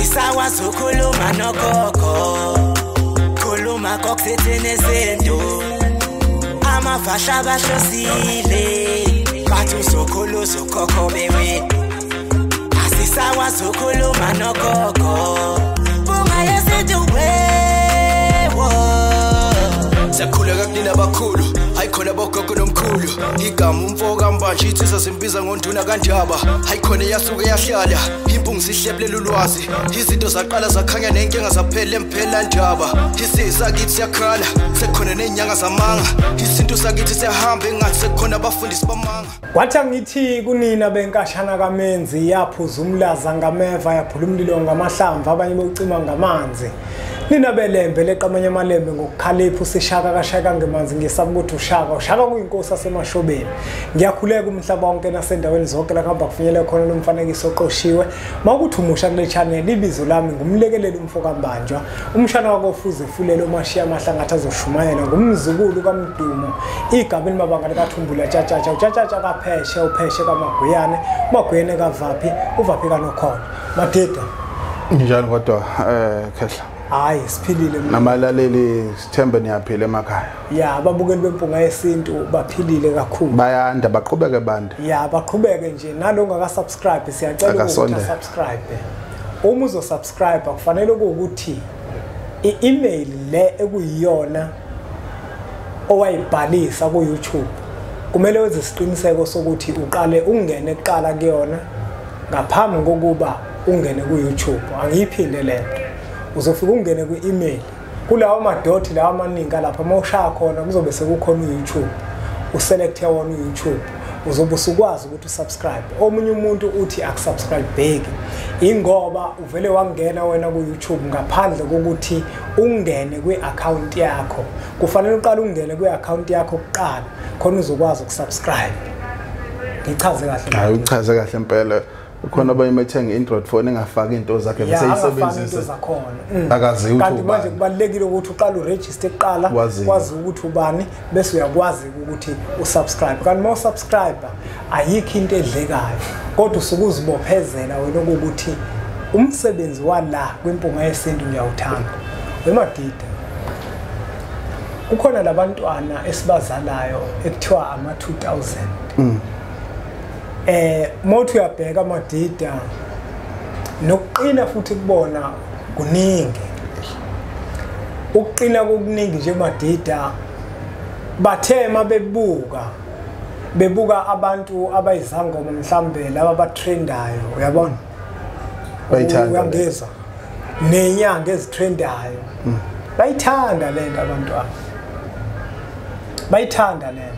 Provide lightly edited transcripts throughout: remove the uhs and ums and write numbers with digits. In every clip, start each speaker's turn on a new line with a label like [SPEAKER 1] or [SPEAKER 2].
[SPEAKER 1] Asisakwazi ukukhuluma nogogo, khuluma kokusethi nezinto. Amavasha bahlosile, bathi uzokhuluza ugogo bewe. Asisakwazi ukukhuluma nogogo, bungaye siduwewo.
[SPEAKER 2] Sakhuleka kunina abakhulu, hayikhona bogogo nomkhulu. Igama umfoka mbanje ithi sasimbiza ngonduna kaNdaba. Hayikhona yasuke yahlala, impungu sihlephlela ulwazi. Izinto zaqala zakhanya nenkinga zaphela emphela Ndaba. Isisa kithi siyakhala, sekukhona nenyanga zamanga. Izinto sakithi siyahamba engathi sekukhona abafundisi bamanga.
[SPEAKER 3] Wathi ngithi kunina benkashana kaMenzi yaphuza umlaza ngameva yaphula umlilo ngamahlamvu abanye bocima ngamanzi. Nina belembe leqamanye amalembe ngokukhalipha usishaka kashaka ngemanzi ngesaba ukuthi ushaka kuyinkosi yasemashobeni. Ngiyakhuleka umhlaba wonke nasendaweni zonke la kuhamba kufinyela khona nomfanekiso oqoshiwe. Makuthi umusha kule channel ibizo lami ngumlekeleli umfoka mbanjwa. Umshana wakofuze fulele umashiya amahlangathi azoshumayela ngumzukulu kaMdumo. Igama elimabanga likaThumbula Tshatatsha uTshatatsha kaPheshe uPheshe kaMaguyane Maguyane kaVaphi uVaphi kaNokhona. Madida
[SPEAKER 4] njani kodwa Khehla?
[SPEAKER 3] Hayi siphilile
[SPEAKER 4] nabalaleli sithembe niyaphila emakhaya.
[SPEAKER 3] Ya ababukeli bempunga yesintu baphilile kakhulu.
[SPEAKER 4] Bayanda baqhubeke bande.
[SPEAKER 3] Ya baqhubeke nje nalo ongaka subscribe siyacela ukuthi subscribe. Uma uzo subscribe kufanele ukuthi i-email le ekuyiyona owayibhalisa ku YouTube kumele wenze isiqiniseko sokuthi uqale ungene eqala kuyona ngaphambi kokuba ungene ku YouTube. Angiyiphinde lento. Uzofika ungene ku-email kulawo madoti lawo amaningi lapha mawushaya khona kuzobe sekukhona uYouTube uselect yawona uYouTube uzobe usukwazi ukuthi usubscribe. Omunye umuntu uthi akusubscribe bheki ingoba uvele wangena wena ku-YouTube ngaphandle kokuthi ungene kwi-account yakho. Kufanele uqale ungene kwi-account yakho kuqala khona uzokwazi ukusubscribe. Ngichaze kahle.
[SPEAKER 4] Hayi uchaze kahle impela. Khona abayimethenge Android phone engafaka into zakhe bese isebenzisa akazi ukuthi
[SPEAKER 3] kanti manje kubalekile ukuthi uqale uregister eqala kwazi ukuthi ubani bese uyakwazi ukuthi usubscribe. Kanti uma usubscribe ayikho into edlekayo kodwa usukuzibophezela wena ukuthi umsebenzi wala kwimpunga yesintu ngiyawuthanda. Wemadida kukhona labantwana esibazalayo ekuthiwa ama 2000 mothi uyabheka Madida nokuqina futhi kubona kuningi. Ukuqina kokuningi nje Madida bathema bebuka abantu abayizangoma mhlambe laba batrendayo uyabona uyangeza nenyanga ezitrendayo bayithanda lento abantwana bayithanda lento.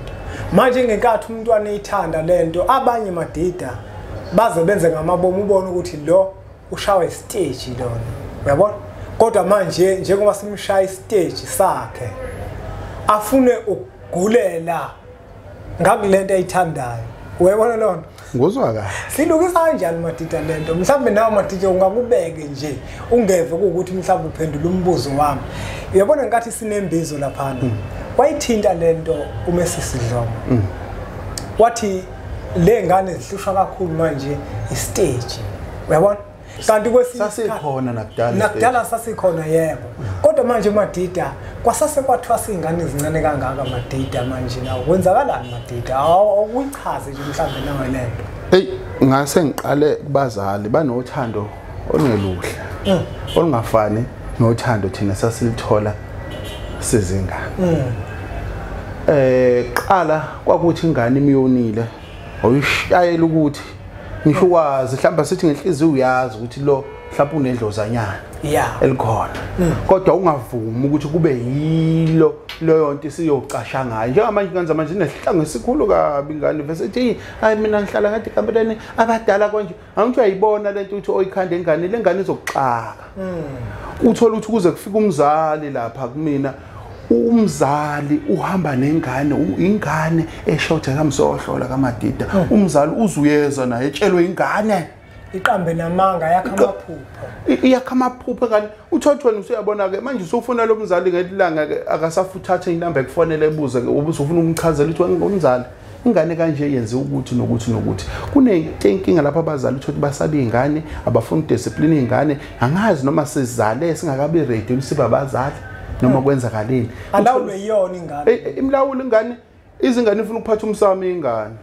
[SPEAKER 3] Manje ngenkathi umntwana eyithanda lento abanye Madida baze benze ngamabomu ubone ukuthi lo ushawa istage lona uyabona. Kodwa manje njengoba simshaya istage sakhe afune ukugulela ngakulento ayithandayo uyabona lona.
[SPEAKER 4] Nguzwa kahle.
[SPEAKER 3] Silukisa kanjani Madida lento mhlambe nawe Madida ungakubeke nje ungeve ukuthi mhlambe uphendula umbuzo wami. Uyabona ngathi sinembizo lapha. Wayithinta lento uMesisidlomo. Wathi le ngane zihlushwa kakhulu manje istage. Uyabona? Kanti
[SPEAKER 4] sasikhona
[SPEAKER 3] nakudala sasikhona yebo. Kodwa manje Madida kwasase kwathiwa singane ezincane kangaka Madida manje nawo kwenzakalani Madida? Awuyichaze nje mhlambe nawe lento.
[SPEAKER 4] Hey ngase ngiqale kubazali banothando olungeluhle. Olungafani nothando thina sasilithola sizingane. Qala kwakuthi ingane imiyonile oyishayela ukuthi ngisho ukwazi mhlawumbe sithi ngenhliziyo uyazi ukuthi lo mhlawumbe unedlozanyana elikhona kodwa ungavumi ukuthi kube yilo leyo nto isiyocasha ngayo. Njengamanje ingane zamanje inesihlanga esikhulu kabi ingane bese ithi hayi mina ngihlala ngathi kampelani abadala konje angithi uyayibona lento ukuthi oyikhanda engane le ngane izokuxaka. Uthola ukuthi kuze kufika umzali lapha kumina umzali uhamba nengane ingane eshotha kamsohlola kaMadida. Umzali uzuyeza naye etshelwe ingane
[SPEAKER 3] iqambe namanga yakhamaphupho
[SPEAKER 4] iyakhamaphupho ngani uthothweni usuyabona ke manje usufuna lo mzali ngelilanga akasafuthathe inamba ekufonela ebuze ke ubusufuna umchazela ukuthi umzali ingane kanje yenze ukuthi nokuthi kunenkinga lapha abazali ukuthi basabe ingane abafuna discipline ingane angazi noma sizale singakabi ready ukusiba abazali noma kwenzakaleni
[SPEAKER 3] alawule iyona ingane
[SPEAKER 4] imlawula ingane izingane ifuna ukuphatha umsamo ingane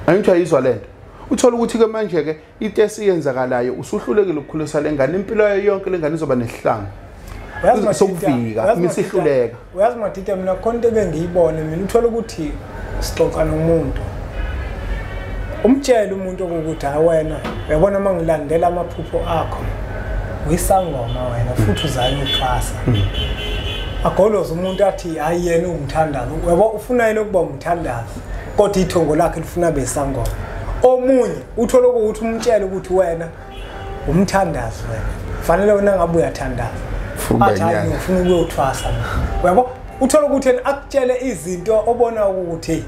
[SPEAKER 4] ayithiwa izwa lento uthola ukuthi ke manje ke into esiyenzakalayo usuhlulekile ukukhulisa lengane impilo yayo yonke lengane izoba nesihlanga sokufika misihluleka
[SPEAKER 3] uyazi Matita mina konke bengiyibone mina uthola ukuthi sixoxa nomuntu umtshela umuntu ukuthi ha wena uyabona mangilandela amaphupho akho uyisangoma wena futhi uzayo uthwasa agoloza umuntu athi hayi yena ungithandaza uyabo ufuna yena ukuba umthandaza kodwa ithongo lakhe lifuna besangoma omunye uthola ukuthi umtshela ukuthi wena umthandazi wena fanele wena ngabe uyathandaza athi ufuna ukuyothwasa uyabo uthola ukuthi akutshele izinto obona ukuthi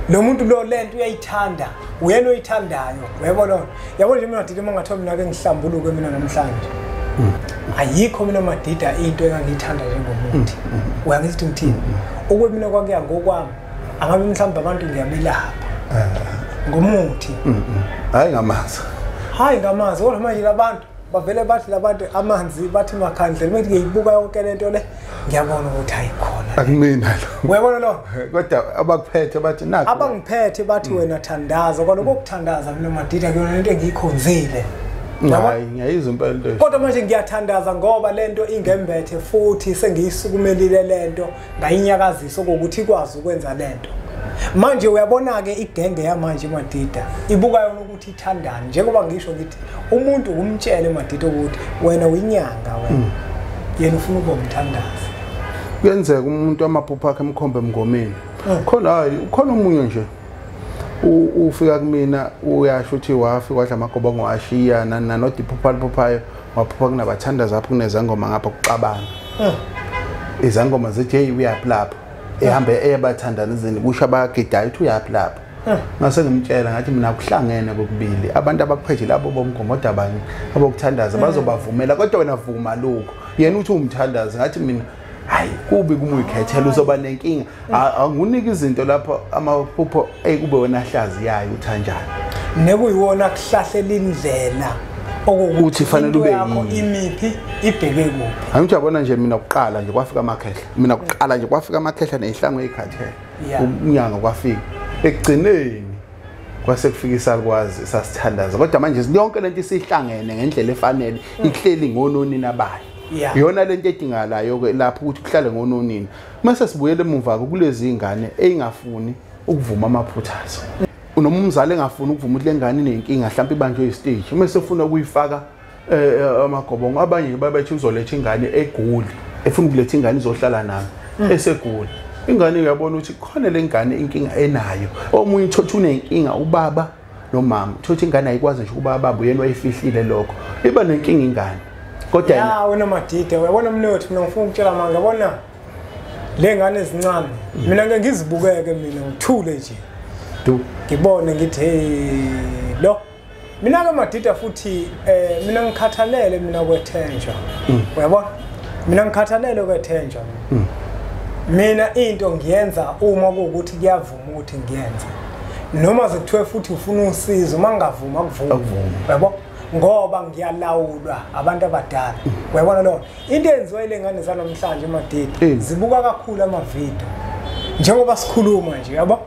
[SPEAKER 3] lo muntu lo lento uyayithanda uyena oyithandayo uyabona yabo nje mina Matita mangathola mina ke ngihlambuluke mina namhlanje ayikho mina Matita into engangiyithanda njengomuntu uyangithi ngithini okwemina kwakuya ngokwami angabe mhlawumbe abantu ngiyabelapha ngomuthi
[SPEAKER 4] hayi ngamazi kodwa manje labantu bavele bathi labantu amanzi bathi makhandlela methi ngiyibuka yonke lento le ngiyabona ukuthi ayikhona akumina lo
[SPEAKER 3] uyabona lo
[SPEAKER 4] kodwa abakuphethe bathi nakho
[SPEAKER 3] abangiphethe bathi wena thandaza kodwa kokuthandaza mina Matita kuyona into engiyikhonzile
[SPEAKER 4] hayi ngiyayizwa impela into
[SPEAKER 3] kodwa manje ngiyathandaza ngoba lento ingembethe futhi sengiyisukumelile lento ngayinyakazisa ukuthi ikwazi ukwenza lento manje uyabona ke igenge yamanje Matita ibuka yona ukuthi ithandani njengoba ngisho ngithi umuntu umtshele Matita ukuthi wena uyinyanga wena yena ufuna ukuba umthandazi
[SPEAKER 4] kuyenzeka umuntu amaphupho akhe emkhombe emngomeni khona umunye nje ufika kumina uyasho ukuthi wafika kwadla amagobongo ashiya nanodi iphuphayo waphupha kunabathandazi apho kunezangoma ngapha kuxabana izangoma zithi hey uyaphi lapho ehambe eyabathandanizeni kusho abagidayo uthi uyaphi lapho ngase ngimtshela ngathi mina kuhlangene kokubili abantu abakuphethe labo bomgomoda abanye abokuthandaza bazobavumela kodwa wena vuma lokho yena uthi umthandazi ngathi mina hayi kubi kumuyikhethela uzoba nenkinga angunika izinto lapho amaphupho kube wena ahlazi yayo uthanjani
[SPEAKER 3] nekuyiwona kuhlahlela indlela okuthi
[SPEAKER 4] fanele ube
[SPEAKER 3] imiphi ibheke kuphi
[SPEAKER 4] angithi yabona nje mina kuqala nje kwafika amakhehla nezihlangu ezikhathele unyanga kwafika ekugcineni kwase kufika isalukwazi sasithandaza kodwa manje yonke lento isihlangene ngendlela efanele ihleli ngononini abayo iyona lento edingalayo ke lapho ukuthi kuhlale ngononini mase sibuyele emuva kulezi ingane eyingafuni ukuvuma amaphuthazo unomumzali engafuni ukuvuma ukuthi lengane inenkinga mhlawumbe ibanjwe istage mase ufuna ukuyifaka amagobongo abanye babethi uzoletha ingane egoli efuna ukuletha ingane izohlala nayo esegoli ingane uyabona ukuthi khona lengane inkinga enayo omunye uthothi unenkinga ubaba nomama uthothi ingane ayikwazi nje ukuba baba uyena wayifihlile lokho iba nenkinga ingane kodwa
[SPEAKER 3] wena Matita uyabona mnotho mina ngifuna ukutshela manje yabona lengane ezincane mina ngeke ngizibukeke mina ngithule nje ngibone ngithi hey lo mina ke Matita futhi mina ngikhathalele mina kwethenjwa uyabona mina ngikhathalele kwethenjwa mina into ngiyenza uma ukuthi kuyavuma ukuthi ngiyenze noma sekuthiwe futhi ufuna usizo mangavuma akuvuma yabo ngoba ngiyalawulwa abantu abadala uyabona lo into enziwe lengane zanamhlanje Matita zibuka kakhulu amavideo njengoba sikhuluma nje yabo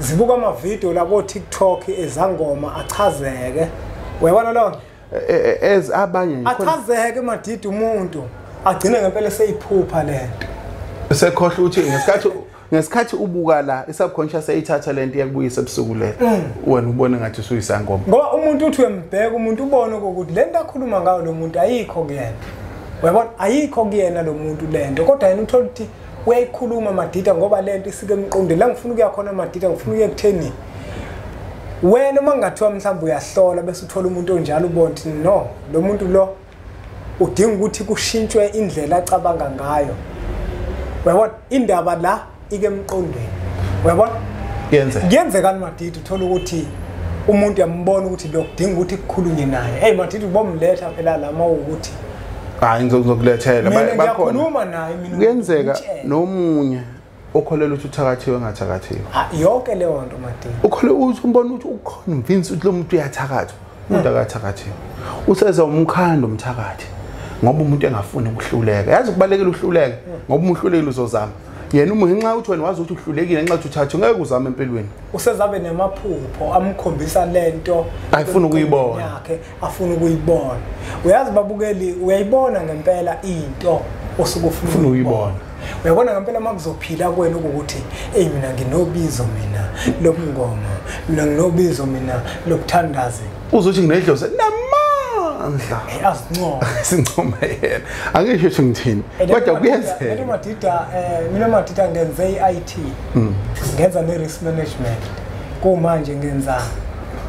[SPEAKER 3] zibuka amavideo labo TikTok ezangoma achazeke uyabona lo
[SPEAKER 4] abanye
[SPEAKER 3] achazeke Matita umuntu agcine ngempela seyiphupha lento
[SPEAKER 4] sekhohle ukuthi ngesikhathi ubuka la isubconscious ayithatha lento yakubuyisa ebusuku le wena ubone ngathi usuyisangoma
[SPEAKER 3] ngoba umuntu uthi uyembheka umuntu ubone ukuthi lento akhuluma ngayo lo muntu ayikho kuyena uyabona ayikho kuyena lo muntu lento kodwa yena uthola ukuthi uyayikhuluma Matita ngoba lento isike emqondweni la ngifuna ukuya khona Matita ngifuna ukuye kutheni wena mangathiwa mhlawumbe uyahlola bese uthola umuntu onjalo ubona ukuthi no lo muntu lo udinga ukuthi kushintshwe indlela acabanga ngayo uyabona indaba la ike emqondweni uyabona kuyenzeka Matita uthola ukuthi umuntu uyambona ukuthi lo kudinga ukuthi kukhulunywe naye hey Matita ubomletha phela lama ukuthi
[SPEAKER 4] hayi ngizokulethela
[SPEAKER 3] bakhona naye mina
[SPEAKER 4] kuyenzeka nomunye ukholelwa ukuthi uthakathiwe engathakathiwe
[SPEAKER 3] yonke leyo nto Madida
[SPEAKER 4] ukholelwa ukuthi umbona ukuthi uconvince ukuthi lo muntu uyathakatha umuntu akathakathiwe useza umkhando umthakathi ngoba umuntu engafuni ukuhluleka yazi kubalekela ukuhluleka ngoba umuhlulekile uzozama yena uma ngenxa uthi wena wazi ukuthi uhlulekile ngenxa uthi uthathe ngeke uzame empilweni
[SPEAKER 3] usezabe nemaphupho amkhombisa lento
[SPEAKER 4] ayifuna ukuyibona
[SPEAKER 3] yakhe afuna ukuyibona uyazi babukeli uyayibona ngempela into osuke ufuna ukuyibona uyabona ngempela makuzophila kwena ukuthi hey mina nginobizo mina lobungoma mina nginobizo mina lokuthandaza
[SPEAKER 4] uzothi nginedlozi namandla
[SPEAKER 3] asincoma
[SPEAKER 4] sincoma yena angisho ukuthi ngithini kodwa kuyenzeka
[SPEAKER 3] mina Madida ngenze iIT ngenza ne-risk management kumanje ngenza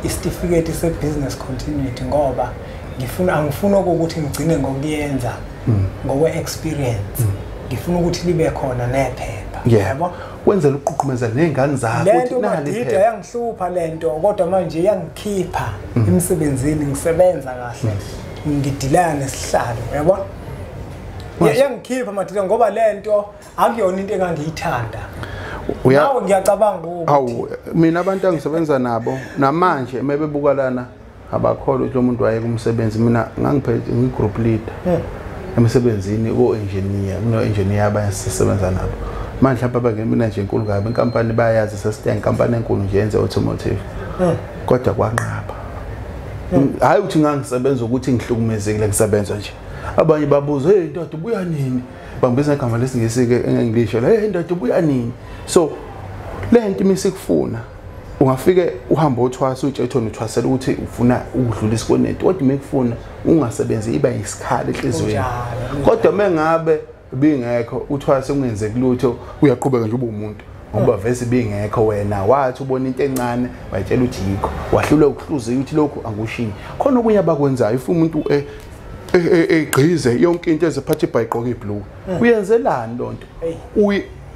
[SPEAKER 3] isitifiketi se-business continuity ngoba angifuna ukuthi ngigcine ngokuyenza ngokwe-experience ngifuna ukuthi libe khona nephepha
[SPEAKER 4] yebo kwenzela uququmeza nezingane zakho
[SPEAKER 3] ukuthi nali Madida yangihlupha lento kodwa manje yangikhipha emsebenzini ngisebenza kahle ngidilana nesihlalo yabo yangikhipha Madida ngoba lento akuyona into engangiyithanda nawe ngiyacabanga
[SPEAKER 4] ukuthi mina abantu angisebenza nabo namanje mebebukalana abakholwa ukuthi lo muntu waye kumsebenzi mina ngangiphethe ngigroup leader emsebenzini o-engineer kuno-engineer abasebenza nabo manje lapha bangemina nje enkulu kabi inkampani bayazi sesithenga inkampani enkulu nje yenze automotive kodwa kwanqaba hayi ukuthi ngangisebenza ukuthi ngihlukumezekile ngisebenza nje abanye babuza hey ndoda ubuya nini bangibiza igama lesingisi ke e-English la hey ndoda ubuya nini so le nto misikufuna ungafike uhambe uthwasa uTshethoni uthwasela ukuthi ufuna ukudlula isikoneti kodwa mekufuna ungasebenzi iba yisikhala enhlizweni kodwa mengabe bingekho uthwase ungenzeki lutho uyaqhubeka nje ube umuntu ngoba vese bingekho wena wathi ubona into encane wayitshela ukuthi yikho wahlula ukuhluza ukuthi lokho angushini khona okunye abakwenzayo if umuntu egqize yonke into eziphathe ibhayiqoka iblue uyenzelani lonto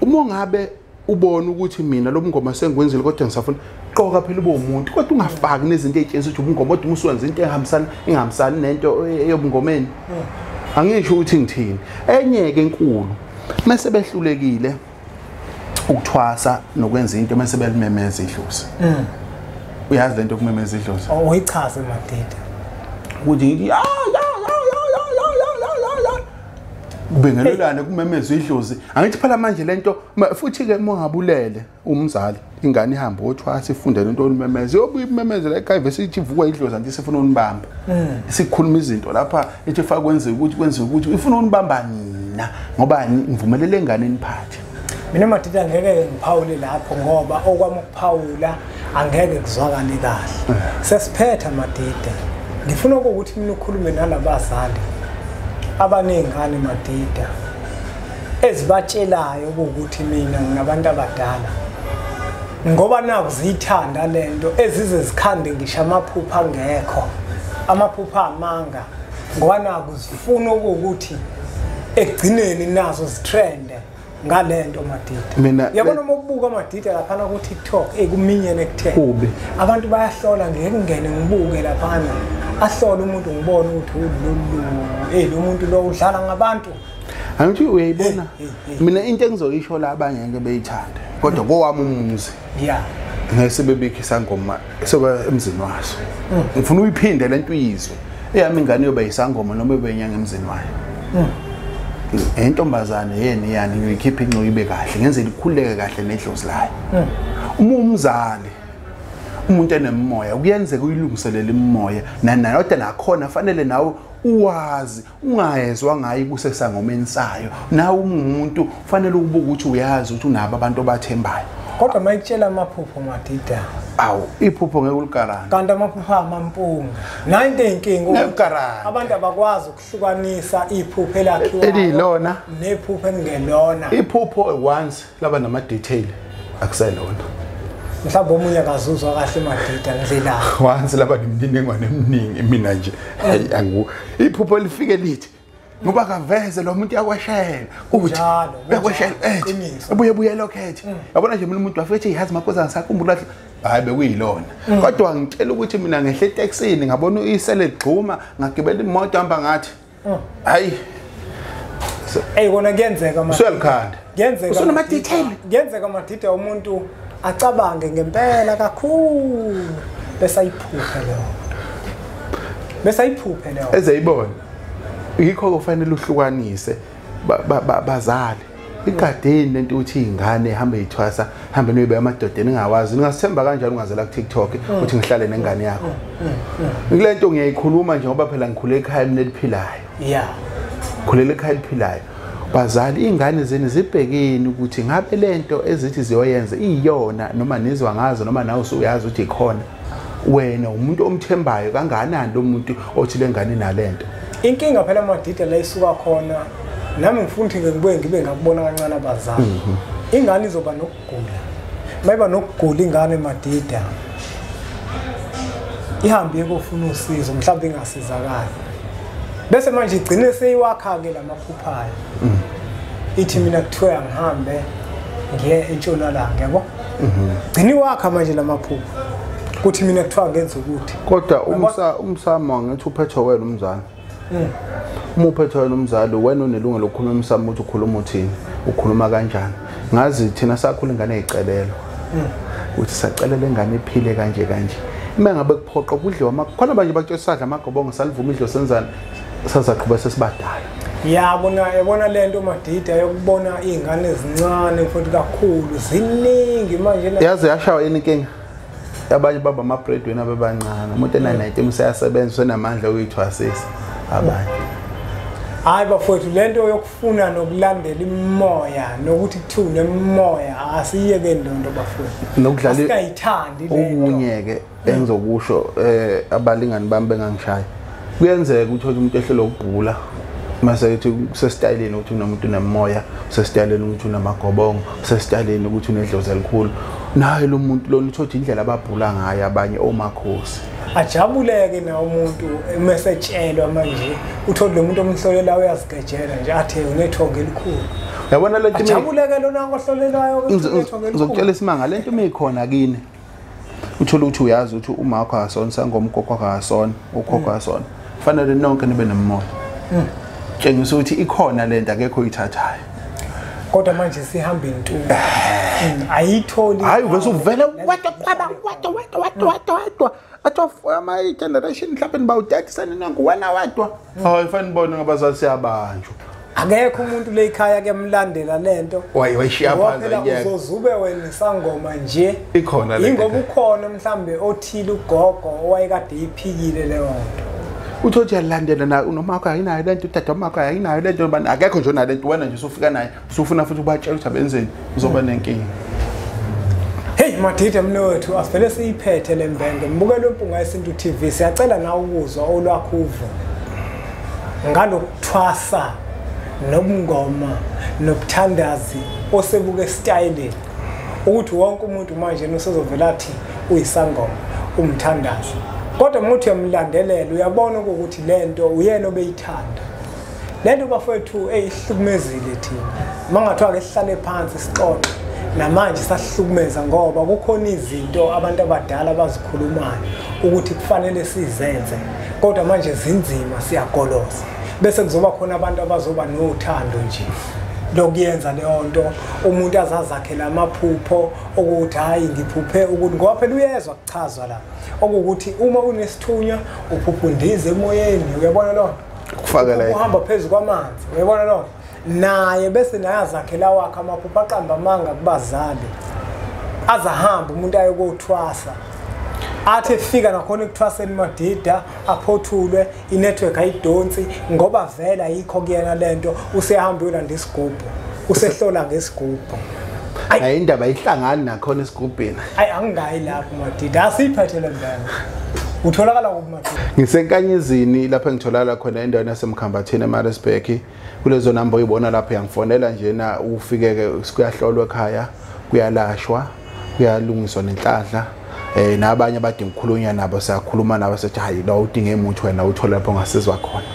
[SPEAKER 4] uma ngabe ubona ukuthi mina lo mngoma sengiwenzile kodwa ngisafuna qoka phela ube umuntu kodwa ungafaki nezinto ezitshengisa ukuthi ubungoma kodwa usuwenza into engihambisani nento eyobungomeni angisho ukuthi ngithini enye ke enkulu mase behlulekile ukuthwasa nokwenza into mase belimemeza idlozi uyazi lento kumemeza idlozi
[SPEAKER 3] uyichaze Madida
[SPEAKER 4] ukuthi ya bengelelane kumemeza idlozi angithi phela manje lento futhi ke mongabulele umzali ingane ihamba othwasa ifunde lento olumemeza yobuye imemezela ekhaya vese ithi vukwa idlozi anti sifuna unibamba sikhuluma izinto lapha ethi fa kwenze ukuthi ifuna unibamba nina ngoba ngivumelele engane niphathe
[SPEAKER 3] mina Madida ngeke ngiphawule lapho ngoba okwami ukuphawula angeke kuzwakale kahle sesiphetha Madida ngifuna ukuthi mina ukhulume nalabazali abanengane Madida ezibatshelayo ukuthi mina nginabantu abadala ngoba naku ziyithanda lento ezize zikhande ngisho amaphupha angekho amaphupha amanga ngoba naku zifuna ukuthi ekugcineni nazo zitrende ngalento Madida yabona uma ubuka Madida lapha ku TikTok ekuminyene kutheke abantu bayahlola ngeke ngene ngibuke lapha ahlola umuntu ngibona ukuthi lo muntu lo udlala ngabantu
[SPEAKER 4] angithi uyayibona mina into engizoyisho la abanye ngeke beyithanda kodwa kowami umuzi ngeke bebikisa ngoma soba emzini waso ngifuna uyiphinde lento uyizwe eyami ingane yoba yisangoma noma benyanga emzini wayo entombazane yena yani ngiyikhipha inqo ibe kahle ngenzela ikhuleke kahle nedlozi layo uma umzali umuntu enemoya kuyenzeka uyilungiselele imoya nanayoda nakhona fanele nawe uwazi ungayezwa ngayi kusesangomeni sayo nawe umuntu fanele ukubuka ukuthi uyazi ukuthi unabo abantu abathembayo
[SPEAKER 3] kodwa mayitshela amaphupho Madida
[SPEAKER 4] awu iphupho ngeke uligarana
[SPEAKER 3] kanti amaphupho amampunga nayinto eyinkinga abantu abakwazi ukuhlukanisa iphupho elakhiwa
[SPEAKER 4] elilona
[SPEAKER 3] nephupho engelona
[SPEAKER 4] iphupho once laba nama detail akuselona
[SPEAKER 3] mhlawumbe omunye akazuzwa kahle Madida ngidlela
[SPEAKER 4] once laba nemniningwane eminingi mina nje angu iphupho lifike lithi ngoba kaveze lo muntu yakwashela ukuthi yakwashela ubuye lokhethe yabona nje mina umuntu afethe ihazi makoza ngisakhumbula hayi bekuyilona kodwa ngicela ukuthi mina ngehle taxini ngabona isele egxuma ngagibela imoto hamba ngathi hayi
[SPEAKER 3] kona kuyenzeka manje
[SPEAKER 4] uselikhanda
[SPEAKER 3] kuyenzeka
[SPEAKER 4] usona detail
[SPEAKER 3] kuyenzeka madida umuntu acabange ngempela kakhulu bese ayiphuphe leyo
[SPEAKER 4] ezeyibona yikho kufanele uhlukanise bazali igadeni lento uthi ingane ihambe ithwasa hambe noyibe amadodeni engawazi ningasithemba kanjani ungazela ku TikTok uthi ngihlale nengane yakho ngilento ngiyayikhuluma nje ngoba phela ngikhule ekhaya eliphilayo khulela ekhaya eliphilayo bazali ingane zeni zibhekeni ukuthi ngabe lento ezithi ziyoyenza iyona noma nizwa ngazo noma nawe usuyazi ukuthi ikhona wena umuntu omthembayo kangakanani lo muntu othi lengane nalento
[SPEAKER 3] inkinga phela amadida la isuka khona nami ngifuna ukuthi ngibe ngakubona kancane abazali ingane izoba nokugula mayiba nokugula ingane madida ihambe ukufuna usizo mhlawumbe ingasizakala bese manje igcine seyiwakha ke lamaphuphayo ithi mina kuthiwa ngihambe ngiye eNtshonalanga yabo gcini wakha manje lamaphupha kuthi mina kuthiwa ngenze ukuthi
[SPEAKER 4] kodwa umsamo ngithi uphethwe wena umzali uma uphethwe wena umzali wena unelungelo lokukhuluma umsamo ukuthi ukhuluma uthini ukhuluma kanjani ngazi thina sakhula ingane ezicelelo uthi sacelela ingane iphile kanje uma ngabe kuphoqa kudliwa khona manje bakutshela sadla amagobongo salivuma idlo senzana sasaqhubeka sesibadala
[SPEAKER 3] yabona lento madida yokubona izingane ezincane futhi kakhulu ziningi manje
[SPEAKER 4] yaze yashawa inkinga abanye baba ama breadwinner bebancane umuntu ena-19 useyasebenza usenamandla uyithwasisa abanye
[SPEAKER 3] hayi bafowethu lento yokufuna nokulandela imimoya nokuthi kuthune imimoya asiyeke ndondo bafowethu
[SPEAKER 4] nokudlala
[SPEAKER 3] sikayithandi lento
[SPEAKER 4] okunyeke engizokusho abalingani bami bengangishaya kuyenzeka ukuthi umuntu ehlelo ukubhula mase ethi usestyleni ukuthi unomuntu nemoya usestyleni ukuthi unamagobongo usestyleni ukuthi unedlozi elikhulu naye lo muntu lona uthothi indlela ababhula ngayo abanye omakhosi
[SPEAKER 3] ajabuleke na umuntu mesetshelwa manje uthola lo muntu omhlolela uyazigejela nje athi unethonge elikhulu
[SPEAKER 4] yabona lento
[SPEAKER 3] ajabuleke lona ngohlolelayo unethonge elikhulu
[SPEAKER 4] ngizokutshela isimanga lento meyikhona kini uthola ukuthi uyazi ukuthi uma wakho akasona sangomgogo akasona ukhokho akasona fanele nonke nibe nemoya tshengisa ukuthi ikhona lento akekho uyithathayo
[SPEAKER 3] kodwa manje sihamba into ayitholi
[SPEAKER 4] hayi bese uvela wadwa atwa my generation mhlawumbe bawudatisana nangu wana wadwa hayi fanele bona ngabazali siyabanjwa
[SPEAKER 3] akekho umuntu le ekhaya kuyamlandela lento
[SPEAKER 4] wayishiya phansi
[SPEAKER 3] yeke uzozube wena isangoma nje
[SPEAKER 4] ikhona lento
[SPEAKER 3] ingoba ukhona mhlambe othile ugogo owayekade iphikile leyo nto
[SPEAKER 4] uthothi yalandela na unomakho ayinayo lento utata makho ayinayo lento bani akekho nje onalento wena nje usufika naye usufuna futhi ubatshela ukuthi abenzeni uzoba nenkinga
[SPEAKER 3] hey madida mnewethu asivele siyiphethe lembenge mbukelo impunga yesintu TV siyacela na ukuzwa olwakho uvo ngalokuthwasa nobungoma nobuthandazi osebuke style ukuthi wonke umuntu manje usezovela athi uyisangoma umthandazi kodwa umuntu uyamlandelela uyabona ukuthi lento uyena obeyithanda lento bafowethu eyihlukumezile thina mangathiwa ke sihlale phansi sixoxe namanje sahlukumeza ngoba kukhona izinto abantu abadala abazikhulumayo ukuthi kufanele sizenze kodwa manje zinzima siyagoloza bese kuzoba khona abantu abazoba nothando nje lokuyenza leyo nto umuntu azazakhela amaphupho ukuthi hayi ngiphuphe ukuthi ngoba phela uyezwa kuchazwa la okuthi uma unesithunywa uphuphundize emoyeni uyabona lo
[SPEAKER 4] kufakela
[SPEAKER 3] uhamba phezulu kwamanzi uyabona lo naye bese naye azakhela wakhe amaphupho aqamba amanga kubazali azahamba umuntu ayokuthwasa athi efika nakhona ekuthwaseni madida aphothulwe inetwork ayidonsi ngoba vela yikho kuyena lento usehamba uyolanda isigubhu usehlola ngesigubhu
[SPEAKER 4] hayi indaba ihlangani nakhona esigubhini
[SPEAKER 3] hayi angingayi lapho madida asiphathele ndana utholakala kumadida
[SPEAKER 4] ngisenkanyezini lapha engitholala khona endaweni yasemkhambathini eMaritzburg kulezo namba uyibona lapha yangifonela nje na ufikeke kuyahlolwa ekhaya kuyalashwa kuyalungiswa nenhlanhla nabanye abadinga ukukhulunywa nabo siyakhuluma nabo sethi hayi la udinga emuthi wena uthola lapho ngasizwa khona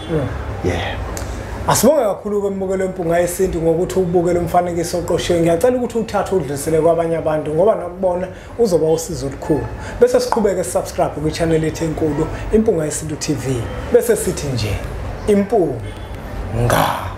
[SPEAKER 3] asibonge kakhulu kwembukelo empunga yesintu ngokuthi ubukele umfanekiso oqoshiwe ngiyacela ukuthi uthathe udlulisele kwabanye abantu ngoba nakubona uzoba usizo olukhulu bese siqhubeke subscribe ku channel yethu enkulu Impunga Yesintu TV bese sithi nje impunga